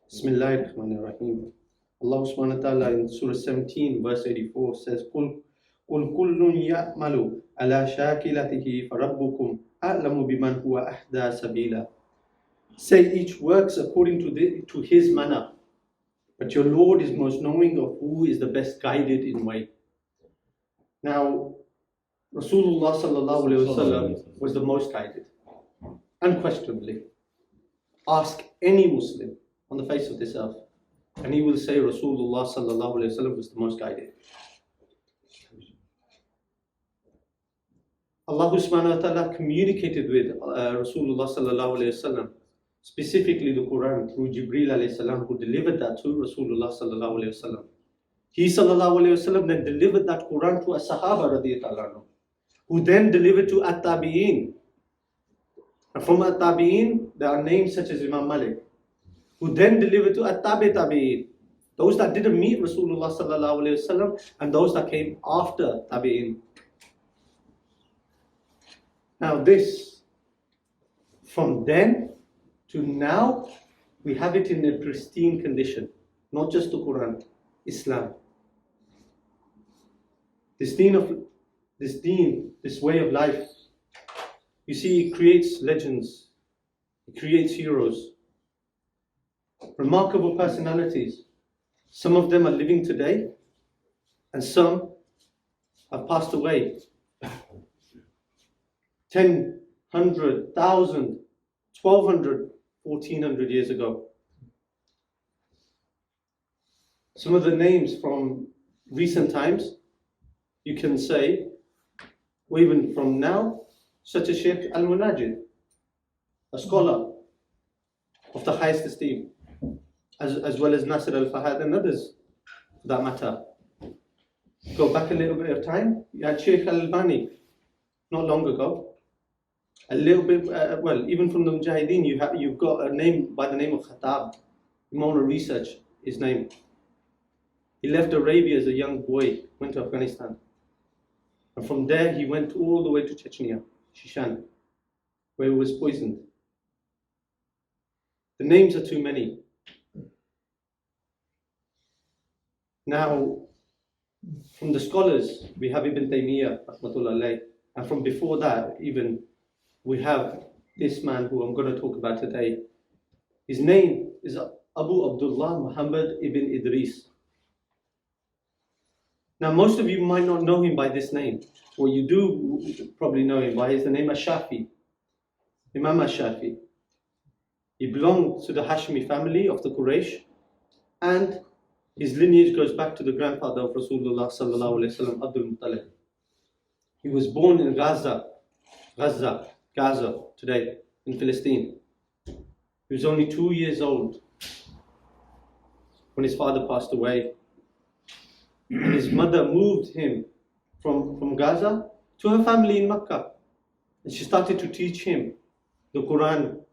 Bismillahir Rahmanir Rahim. Allah subhanahu wa ta'ala in Surah 17, verse 84 says, قُلْ كُلٌّ يَعْمَلُ عَلَى شَاكِلَتِهِ فَرَبُّكُمْ أَعْلَمُ بِمَنْ هُوَ أَهْدَى سَبِيلًا. Say each works according to his manner, but your Lord is most knowing of who is the best guided in way. Now, Rasulullah sallallahu alaihi wasallam was the most guided, unquestionably. Ask any Muslim on the face of this earth, and he will say Rasulullah sallallahu alaihi wasallam was the most guided. Allah subhanahu wa ta'ala communicated with Rasulullah sallallahu alaihi wasallam, specifically the Quran, through Jibreel alayhi salam, who delivered that to Rasulullah sallallahu alaihi wasallam. He sallallahu alaihi wasallam then delivered that Quran to a Sahaba radiyallahu anhu, who then delivered to At-Tabi'een. And from At-Tabi'een, there are names such as Imam Malik, who then delivered to At-Tabi'een, those that didn't meet Rasulullah sallallahu alaihi wasallam, and those that came after Tabi'een. Now this, from then to now, we have it in a pristine condition. Not just the Quran, Islam. This way of life, you see, it creates legends, it creates heroes, remarkable personalities. Some of them are living today, and some have passed away 10, 100, 1,000, 1,200, 1,400 years ago. Some of the names from recent times, you can say, or even from now, such as Sheikh Al-Munajid, a scholar of the highest esteem, as well as Nasir Al-Fahad and others, for that matter. Go back a little bit of time, you had Sheikh Al-Albani, not long ago. A little bit, even from the Mujahideen, you've got a name by the name of Khattab. You want to research his name. He left Arabia as a young boy, went to Afghanistan. And from there he went all the way to Chechnya, Shishan, where he was poisoned. The names are too many. Now, from the scholars, we have Ibn Taymiyyah, rahmatullah alayh, and from before that, even, we have this man who I'm going to talk about today. His name is Abu Abdullah Muhammad ibn Idris. Now, most of you might not know him by this name, or you do probably know him by the name Al Shafi, Imam Al Shafi. He belonged to the Hashmi family of the Quraysh, and his lineage goes back to the grandfather of Rasulullah sallallahu alaihi wasallam, Abdul Muttalib. He was born in Gaza today, in Palestine. He was only 2 years old when his father passed away. And his mother moved him from Gaza to her family in Mecca. And she started to teach him the Quran.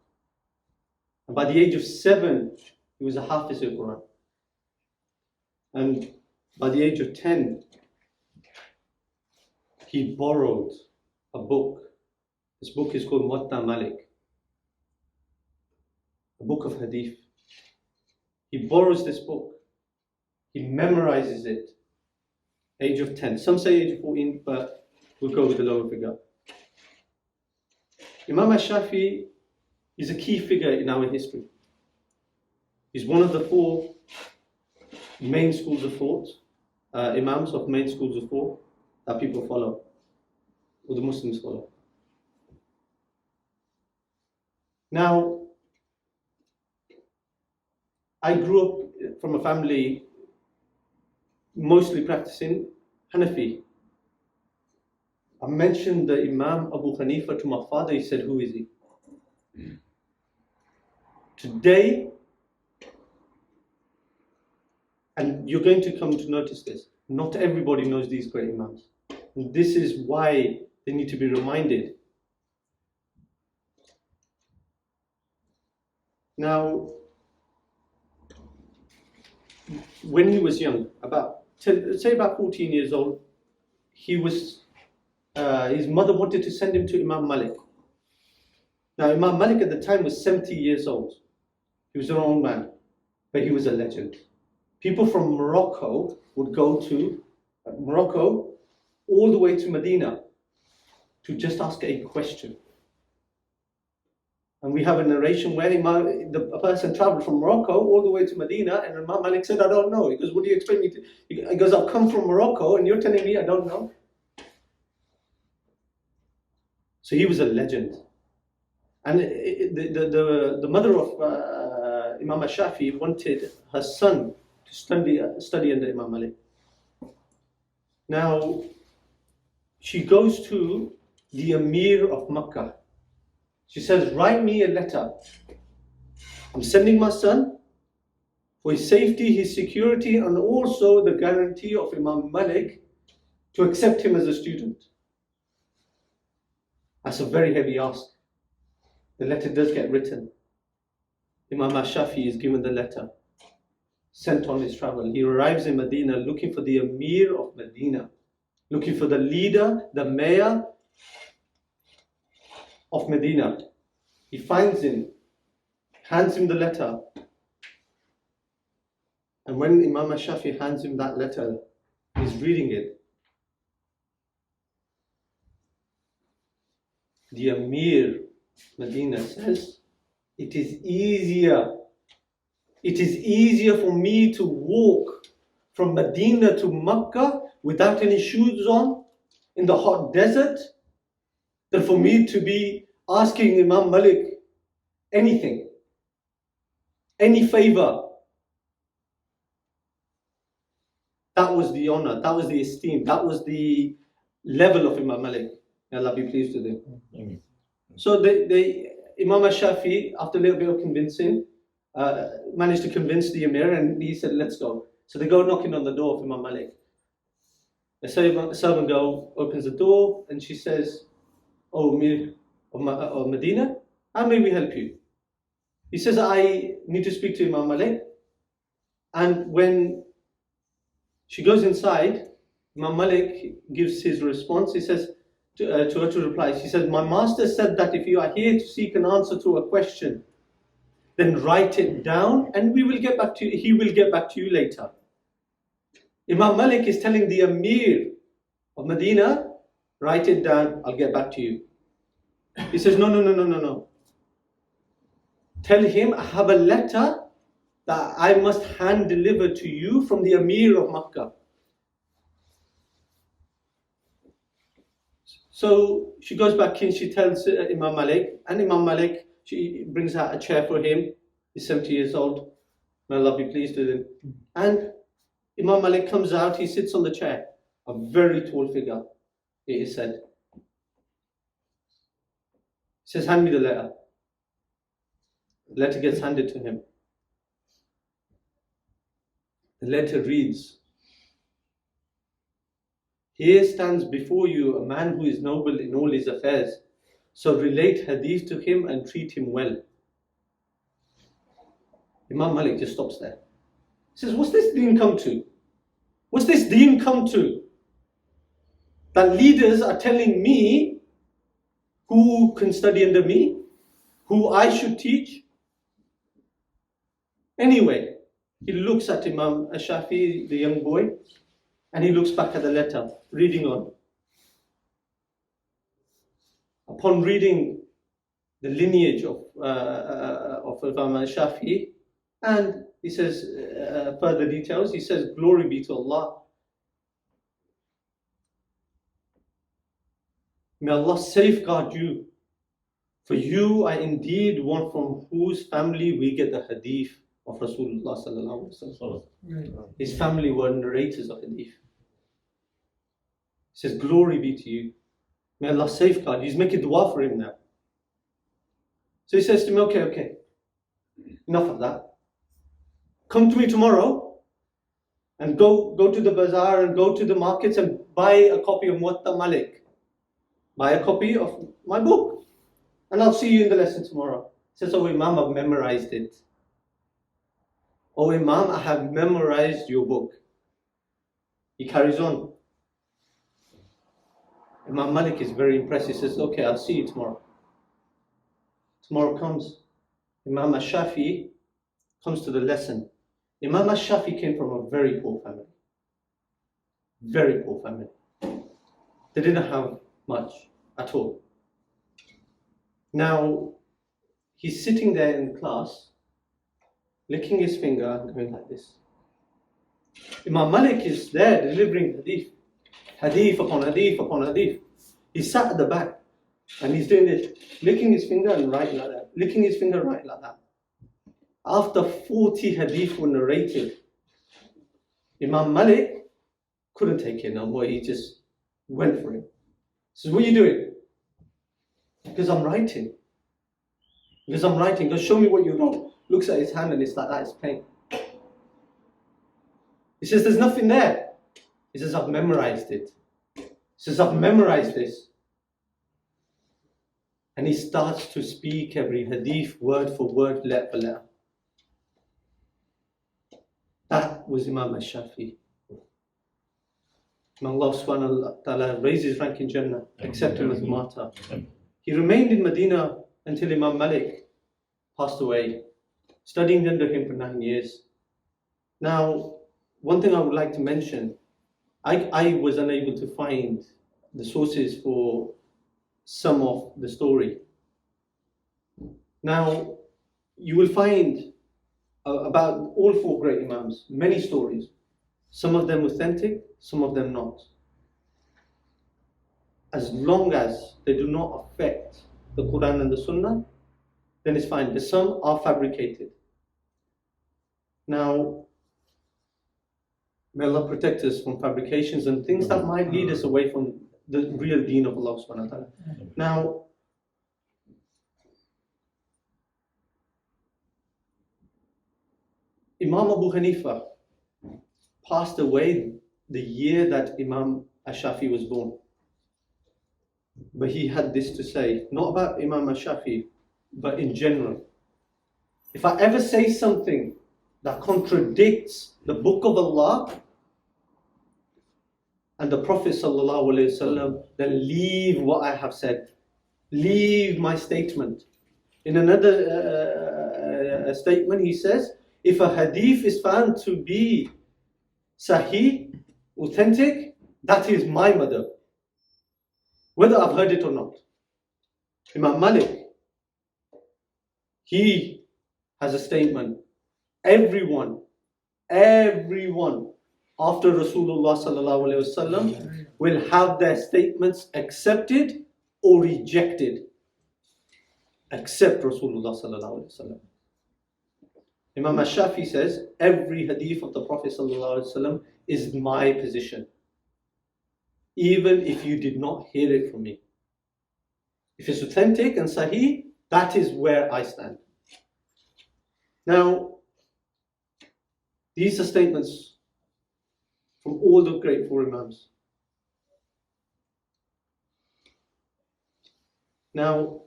And by the age of 7, he was a Hafiz of Quran. And by the age of 10, he borrowed a book. This book is called Muwatta Malik, a book of hadith. He borrows this book. He memorizes it. Age of 10. Some say age of 14, but we'll go with the lower figure. Imam Al Shafi is a key figure in our history. He's one of the 4 main schools of thought, Imams of main schools of thought that people follow, or the Muslims follow. Now, I grew up from a family mostly practicing Hanafi. I mentioned the Imam Abu Hanifa to my father. He said, "Who is he?" Today, and you're going to come to notice this, not everybody knows these great Imams. And this is why they need to be reminded. Now, when he was young, about 14 years old, his mother wanted to send him to Imam Malik. Now, Imam Malik at the time was 70 years old. He was an old man. but he was a legend. People from Morocco would go to Morocco all the way to Medina to just ask a question. And we have a narration where a person traveled from Morocco all the way to Medina, and Imam Malik said, I don't know. He goes, what do you expect me to? He goes, I've come from Morocco and you're telling me I don't know? So he was a legend. And the mother of Imam Al Shafi wanted her son to study under Imam Malik. Now, she goes to the Emir of Makkah. She says, write me a letter. I'm sending my son for his safety, his security, and also the guarantee of Imam Malik to accept him as a student. That's a very heavy ask. The letter does get written. Imam Al Shafi is given the letter, sent on his travel. He arrives in Medina looking for the Emir of Medina, looking for the leader, the mayor of Medina. He finds him, hands him the letter. And when Imam Al Shafi hands him that letter, he's reading it. The Emir Medina says, it is easier for me to walk from Medina to Makkah without any shoes on in the hot desert than for me to be asking Imam Malik anything, any favor. That was the honor, that was the esteem, that was the level of Imam Malik. May Allah be pleased with him. Amen. So Imam Al Shafi, after a little bit of convincing, managed to convince the Emir, and he said, let's go. So they go knocking on the door of Imam Malik. The servant girl opens the door and she says, oh, Emir of Medina, how may we help you? He says, I need to speak to Imam Malik. And when she goes inside, Imam Malik gives his response. He says to her to reply, she says, my master said that if you are here to seek an answer to a question, then write it down and we will get back to you. He will get back to you later. Imam Malik is telling the Emir of Medina, write it down, I'll get back to you. He says, no. Tell him I have a letter that I must hand deliver to you from the Emir of Makkah. So she goes back in, she tells Imam Malik, and Imam Malik, she brings out a chair for him. He's 70 years old. May Allah be pleased with him. And Imam Malik comes out, he sits on the chair. A very tall figure, it is said. He says, hand me the letter. The letter gets handed to him. The letter reads, here stands before you a man who is noble in all his affairs. So relate hadith to him and treat him well. Imam Malik just stops there. He says, what's this deen come to? What's this deen come to? That leaders are telling me who can study under me, who I should teach. Anyway, he looks at Imam Al Shafi, the young boy, and he looks back at the letter, reading on. Upon reading the lineage of Imam Al Shafi, and he says further details, he says, glory be to Allah. May Allah safeguard you. For you are indeed one from whose family we get the hadith of Rasulullah sallallahu alaihi wasallam. His family were narrators of hadith. He says, glory be to you. May Allah safeguard you. He's making dua for him now. So he says to me, okay, enough of that. Come to me tomorrow and go to the bazaar and go to the markets and buy a copy of Muwatta Malik. Buy a copy of my book. And I'll see you in the lesson tomorrow. He says, oh Imam, I've memorized it. Oh Imam, I have memorized your book. He carries on. Imam Malik is very impressed. He says, okay, I'll see you tomorrow. Tomorrow comes. Imam Al Shafi comes to the lesson. Imam Al Shafi came from a very poor family. Very poor family. They didn't have much at all. Now, he's sitting there in class, licking his finger and going like this. Imam Malik is there delivering hadith. Hadith upon hadith upon hadith. He sat at the back and he's doing this, licking his finger and writing like that, licking his finger and writing like that. After 40 hadith were narrated, Imam Malik couldn't take it no more. He just went for it. He says, what are you doing? Because I'm writing. Because I'm writing. Because show me what you wrote. Looks at his hand and it's like that. It's plain. He says, there's nothing there. He says, I've memorized it. He says, I've memorized this. And he starts to speak every hadith word for word, letter for letter. That was Imam Al Shafi. May Allah subhanahu wa ta'ala raise his rank in Jannah, accept him as a martyr. He remained in Medina until Imam Malik passed away, studying under him for 9 years. Now, one thing I would like to mention, I was unable to find the sources for some of the story. Now, you will find about all four great Imams, many stories. Some of them authentic, some of them not. As long as they do not affect the Quran and the Sunnah, then it's fine. But some are fabricated. Now, may Allah protect us from fabrications and things that might lead us away from the real deen of Allah subhanahu wa ta'ala. Now, Imam Abu Hanifa passed away the year that Imam Al Shafi was born. But he had this to say, not about Imam Al Shafi, but in general. If I ever say something that contradicts the book of Allah and the Prophet sallallahu alaihi wasallam, then leave what I have said. Leave my statement. In another statement he says, if a hadith is found to be sahih, authentic, that is my madhab, whether I've heard it or not. Imam Malik, he has a statement. Everyone after Rasulullah sallallahu alaihi wasallam will have their statements accepted or rejected, except Rasulullah sallallahu alaihi wasallam. Imam Al Shafi says, every hadith of the Prophet ﷺ is my position, even if you did not hear it from me. If it's authentic and sahih, that is where I stand. Now, these are statements from all the great four Imams. Now,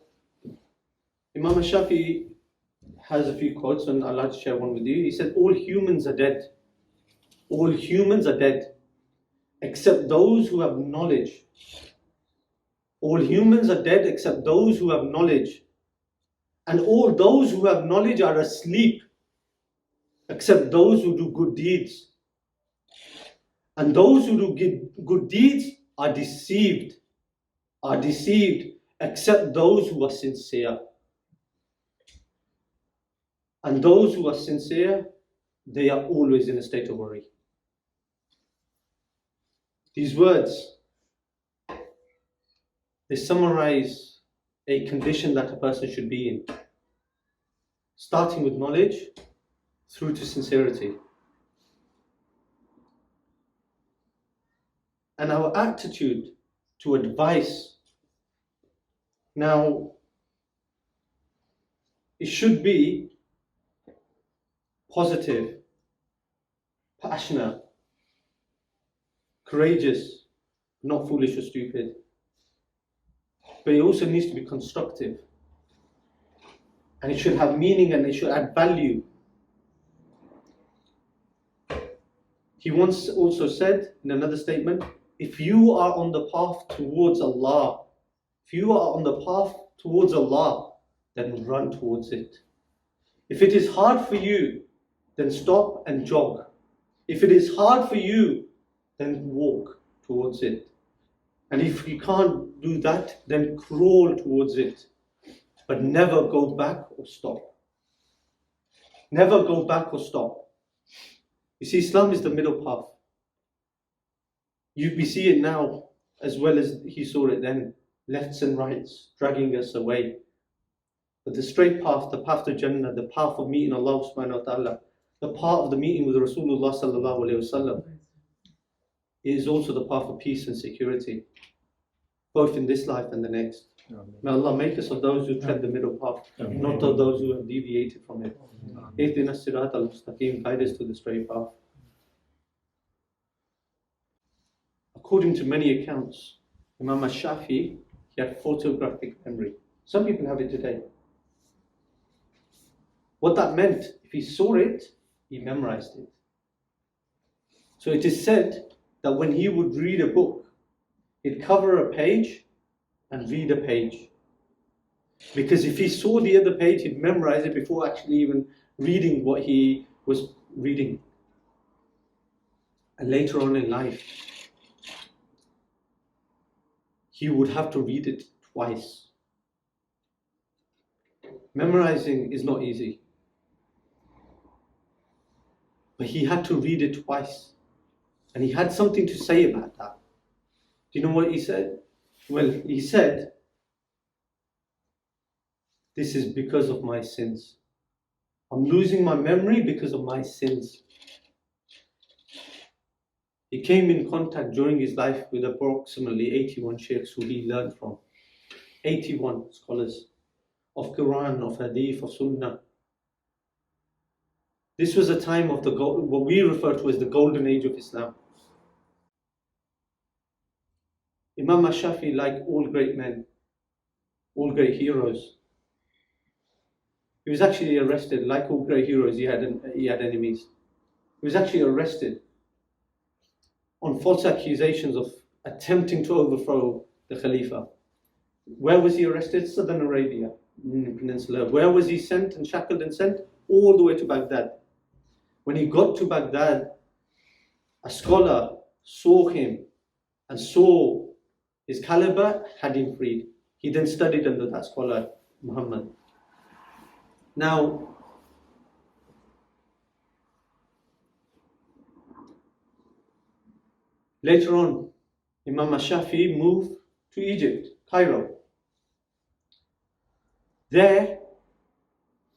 Imam Al Shafi has a few quotes and I'd like to share one with you. He said, all humans are dead. All humans are dead, except those who have knowledge. All humans are dead except those who have knowledge. And all those who have knowledge are asleep, except those who do good deeds. And those who do good deeds are deceived, except those who are sincere. And those who are sincere, they are always in a state of worry. These words, they summarize a condition that a person should be in, starting with knowledge through to sincerity. And our attitude to advice, now, it should be positive, passionate, courageous, not foolish or stupid. But it also needs to be constructive. And it should have meaning and it should add value. He once also said in another statement, if you are on the path towards Allah, then run towards it. If it is hard for you then stop and jog. If it is hard for you, then walk towards it. And if you can't do that, then crawl towards it. But never go back or stop. Never go back or stop. You see, Islam is the middle path. We see it now as well as he saw it then. Lefts and rights dragging us away. But the straight path, the path to Jannah, the path of meeting Allah subhanahu wa ta'ala, the path of the meeting with Rasulullah sallallahu alayhi wa sallam, is also the path of peace and security, both in this life and the next. May Allah make us of those who tread the middle path, not of those who have deviated from it. Ihdina as-sirat al-mustaqim, guide us to the straight path. According to many accounts, Imam Al Shafi, he had photographic memory. Some people have it today. What that meant, if he saw it, he memorized it. So it is said that when he would read a book, he'd cover a page and read a page. Because if he saw the other page, he'd memorize it before actually even reading what he was reading. And later on in life, he would have to read it twice. Memorizing is not easy. But he had to read it twice. And he had something to say about that. Do you know what he said? Well, he said, this is because of my sins. I'm losing my memory because of my sins. He came in contact during his life with approximately 81 sheikhs who he learned from. 81 scholars of Quran, of Hadith, of Sunnah. This was a time of what we refer to as the golden age of Islam. Imam Al Shafi, like all great men, all great heroes, he was actually arrested. Like all great heroes, he had enemies. He was actually arrested on false accusations of attempting to overthrow the Khalifa. Where was he arrested? Southern Arabia, in the peninsula. Where was he sent and shackled and sent? All the way to Baghdad. When he got to Baghdad, a scholar saw him and saw his caliber, had him freed. He then studied under that scholar, Muhammad. Now, later on, Imam Al Shafi moved to Egypt, Cairo. There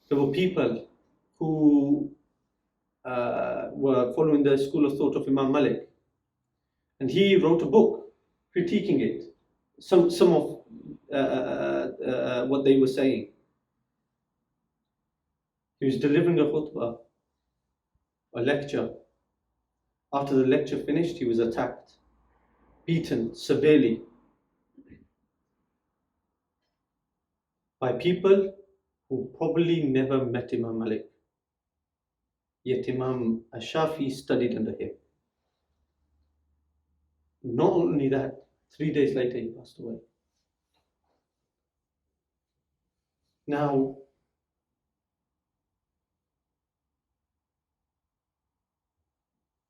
were people who were following the school of thought of Imam Malik. And he wrote a book critiquing it, some of what they were saying. He was delivering a khutbah, a lecture. After the lecture finished, he was attacked, beaten severely by people who probably never met Imam Malik. Yet Imam Al Shafi studied under him. Not only that, 3 days later he passed away. Now,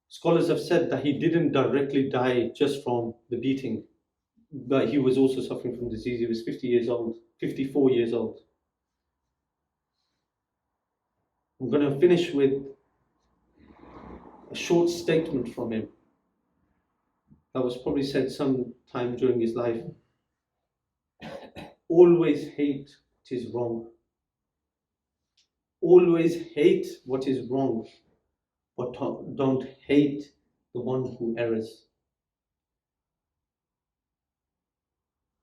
scholars have said that he didn't directly die just from the beating, but he was also suffering from disease. He was 50 years old, 54 years old. I'm going to finish with a short statement from him that was probably said sometime during his life. Always hate what is wrong. Always hate what is wrong, but don't hate the one who errs.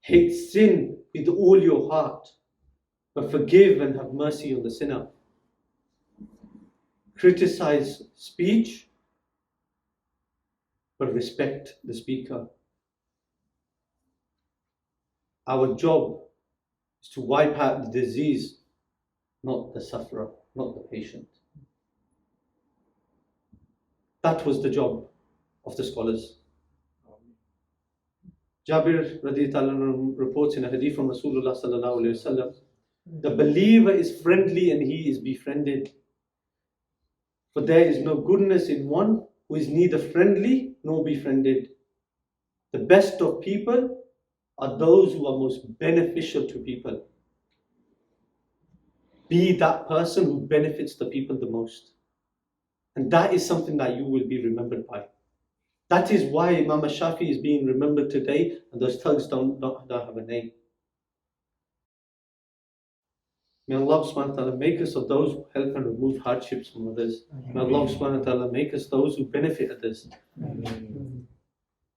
Hate sin with all your heart, but forgive and have mercy on the sinner. Criticize speech, but respect the speaker. Our job is to wipe out the disease, not the sufferer, not the patient. That was the job of the scholars. Jabir radiyallahu anhu reports in a hadith from Rasulullah sallallahu alayhi wa sallam, the believer is friendly and he is befriended. For there is no goodness in one who is neither friendly nor befriended. The best of people are those who are most beneficial to people. Be that person who benefits the people the most. And that is something that you will be remembered by. That is why Imam Al Shafi is being remembered today, and those thugs don't have a name. May Allah subhanahu wa ta'ala make us of those who help and remove hardships from others. May Allah subhanahu wa ta'ala make us those who benefit others.